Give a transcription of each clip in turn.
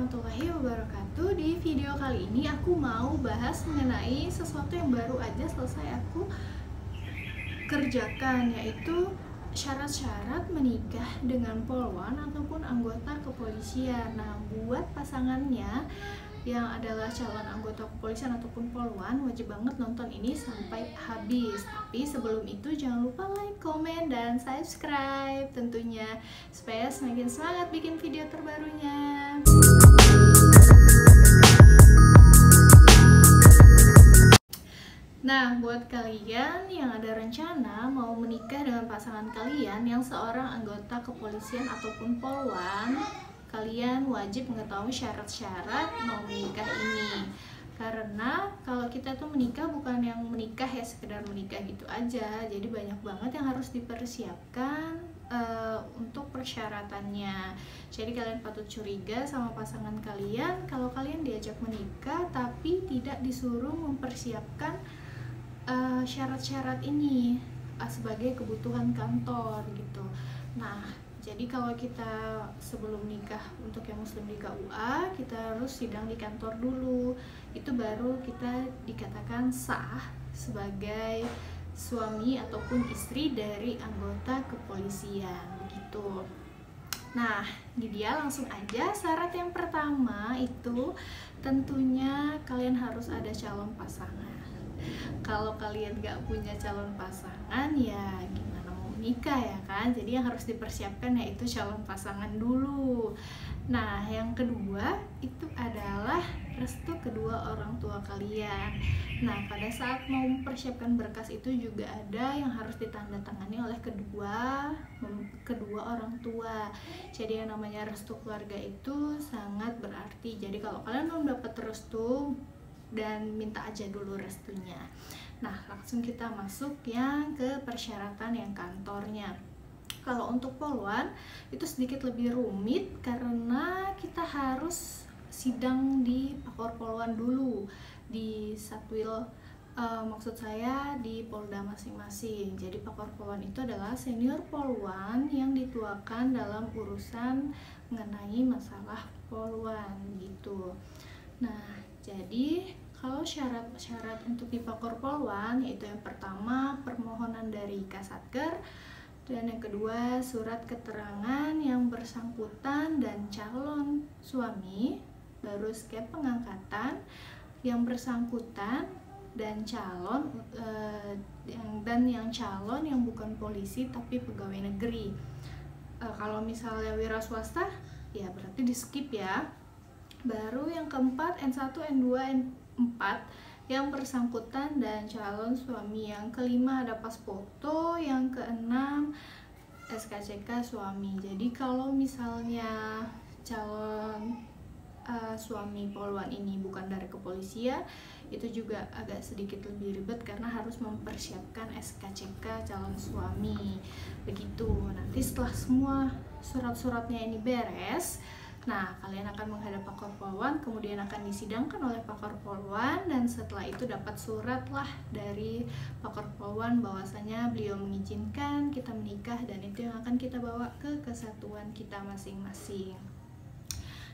warahmatullahi wabarakatuh. Di video kali ini aku mau bahas mengenai sesuatu yang baru aja selesai aku kerjakan, yaitu syarat-syarat menikah dengan polwan ataupun anggota kepolisian. Nah, buat pasangannya yang adalah calon anggota kepolisian ataupun polwan, wajib banget nonton ini sampai habis. Tapi sebelum itu jangan lupa like, komen, dan subscribe tentunya, supaya semakin semangat bikin video terbarunya. Nah, buat kalian yang ada rencana mau menikah dengan pasangan kalian yang seorang anggota kepolisian ataupun polwan, kalian wajib mengetahui syarat-syarat mau menikah ini. Karena kalau kita tuh menikah bukan yang menikah ya sekedar menikah gitu aja, jadi banyak banget yang harus dipersiapkan untuk persyaratannya. Jadi kalian patut curiga sama pasangan kalian kalau kalian diajak menikah tapi tidak disuruh mempersiapkan syarat-syarat ini sebagai kebutuhan kantor gitu. Nah, jadi kalau kita sebelum nikah untuk yang muslim di KUA, kita harus sidang di kantor dulu. Itu baru kita dikatakan sah sebagai suami ataupun istri dari anggota kepolisian gitu. Nah, ini dia, langsung aja. Syarat yang pertama itu tentunya kalian harus ada calon pasangan. Kalau kalian gak punya calon pasangan, ya gimana mau menikah ya kan? Jadi yang harus dipersiapkan yaitu calon pasangan dulu. Nah, yang kedua itu adalah restu kedua orang tua kalian. Nah, pada saat mau mempersiapkan berkas itu juga ada yang harus ditandatangani oleh kedua orang tua. Jadi yang namanya restu keluarga itu sangat berarti. Jadi kalau kalian belum dapat restu, dan minta aja dulu restunya. Nah, langsung kita masuk yang ke persyaratan yang kantornya. Kalau untuk polwan itu sedikit lebih rumit karena kita harus sidang di Pakor Polwan dulu di Satwil, maksud saya di Polda masing-masing. Jadi Pakor Polwan itu adalah senior polwan yang dituakan dalam urusan mengenai masalah polwan gitu. Nah, jadi kalau syarat-syarat untuk di Pakor Polwan yaitu yang pertama permohonan dari Kasatker, dan yang kedua surat keterangan yang bersangkutan dan calon suami, baru skep pengangkatan yang bersangkutan dan calon yang calon yang bukan polisi tapi pegawai negeri. Kalau misalnya wira swasta ya berarti di skip ya. Baru yang keempat N1, N2, N4 yang bersangkutan dan calon suami. Yang kelima ada pas foto. Yang keenam SKCK suami. Jadi kalau misalnya calon suami polwan ini bukan dari kepolisian, itu juga agak sedikit lebih ribet karena harus mempersiapkan SKCK calon suami begitu. Nanti setelah semua surat-suratnya ini beres, nah, kalian akan menghadap Pakor Polwan, kemudian akan disidangkan oleh Pakor Polwan, dan setelah itu dapat surat lah dari Pakor Polwan bahwasanya beliau mengizinkan kita menikah, dan itu yang akan kita bawa ke kesatuan kita masing-masing.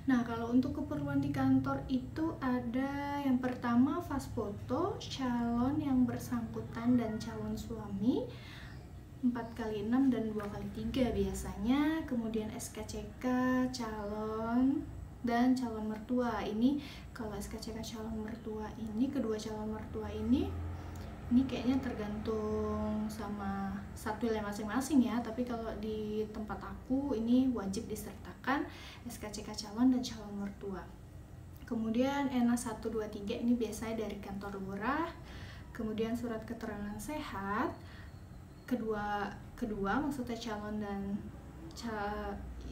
Nah, kalau untuk keperluan di kantor itu ada yang pertama fas foto calon yang bersangkutan dan calon suami 4x6 dan 2x3 biasanya, kemudian SKCK calon dan calon mertua. Ini kalau SKCK calon mertua ini, kedua calon mertua ini kayaknya tergantung sama satwilnya masing-masing ya, tapi kalau di tempat aku ini wajib disertakan SKCK calon dan calon mertua. Kemudian NA 1, 2, 3 ini biasanya dari kantor lurah. Kemudian surat keterangan sehat kedua maksudnya calon dan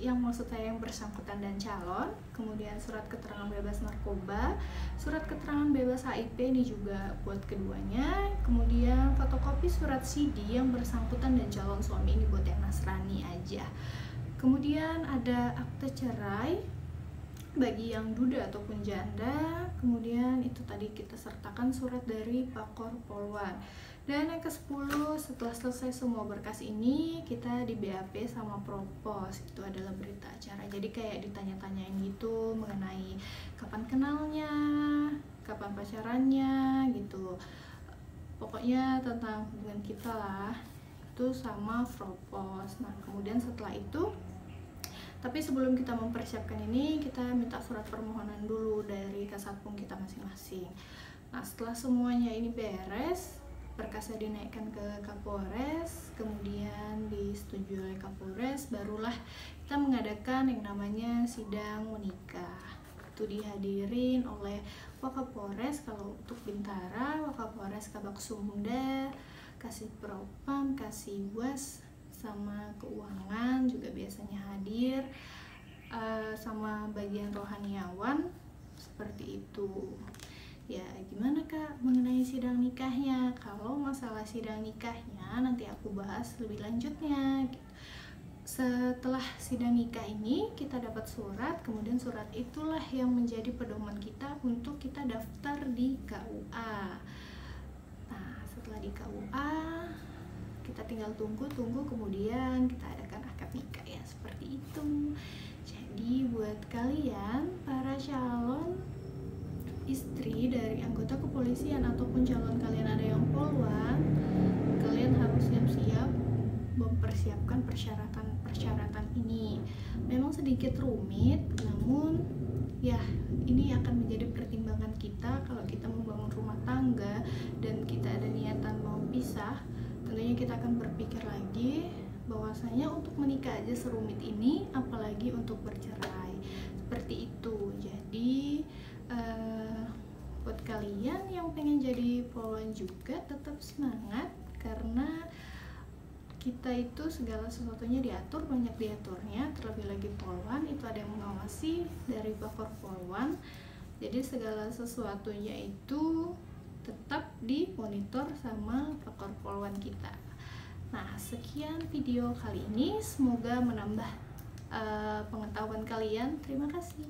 maksud saya yang bersangkutan dan calon. Kemudian surat keterangan bebas narkoba, surat keterangan bebas HIV ini juga buat keduanya. Kemudian fotokopi surat CD yang bersangkutan dan calon suami, ini buat yang Nasrani aja. Kemudian ada akte cerai bagi yang duda ataupun janda. Kemudian itu tadi kita sertakan surat dari Pakor Polwan. Dan yang ke-10, setelah selesai semua berkas ini, kita di BAP sama propos. Itu adalah berita acara. Jadi kayak ditanya-tanyain gitu mengenai kapan kenalnya, kapan pacarannya gitu. Pokoknya tentang hubungan kita lah. Itu sama propos. Nah, kemudian setelah itu, tapi sebelum kita mempersiapkan ini, kita minta surat permohonan dulu dari kasatpam kita masing-masing. Nah, setelah semuanya ini beres, berkasnya dinaikkan ke Kapolres, kemudian disetujui oleh Kapolres, barulah kita mengadakan yang namanya sidang menikah. Itu dihadirin oleh Wakapolres kalau untuk Bintara, Wakapolres Kabak Sumda, Kasih Propam, Kasih Was, sama keuangan juga biasanya hadir, sama bagian rohaniawan, seperti itu. Ya, gimana Kak mengenai sidang nikahnya? Kalau masalah sidang nikahnya nanti aku bahas lebih lanjutnya. Setelah sidang nikah ini kita dapat surat, kemudian surat itulah yang menjadi pedoman kita untuk kita daftar di KUA. Nah, setelah di KUA kita tinggal tunggu kemudian kita adakan akad nikah ya, seperti itu. Jadi buat kalian para calon istri dari anggota kepolisian ataupun calon kalian ada yang polwan, kalian harus siap-siap mempersiapkan persyaratan ini. Memang sedikit rumit, namun ya ini akan menjadi pertimbangan kita kalau kita membangun rumah tangga dan kita ada niatan mau pisah. Tentunya kita akan berpikir lagi bahwasanya untuk menikah aja serumit ini, apalagi untuk bercerai. Seperti itu. Jadi buat kalian yang pengen jadi polwan juga tetap semangat, karena kita itu segala sesuatunya diatur, banyak diaturnya. Terlebih lagi polwan itu ada yang mengawasi dari Bakor Polwan, jadi segala sesuatunya itu tetap dimonitor sama Bakor Polwan kita. Nah, sekian video kali ini, semoga menambah pengetahuan kalian. Terima kasih.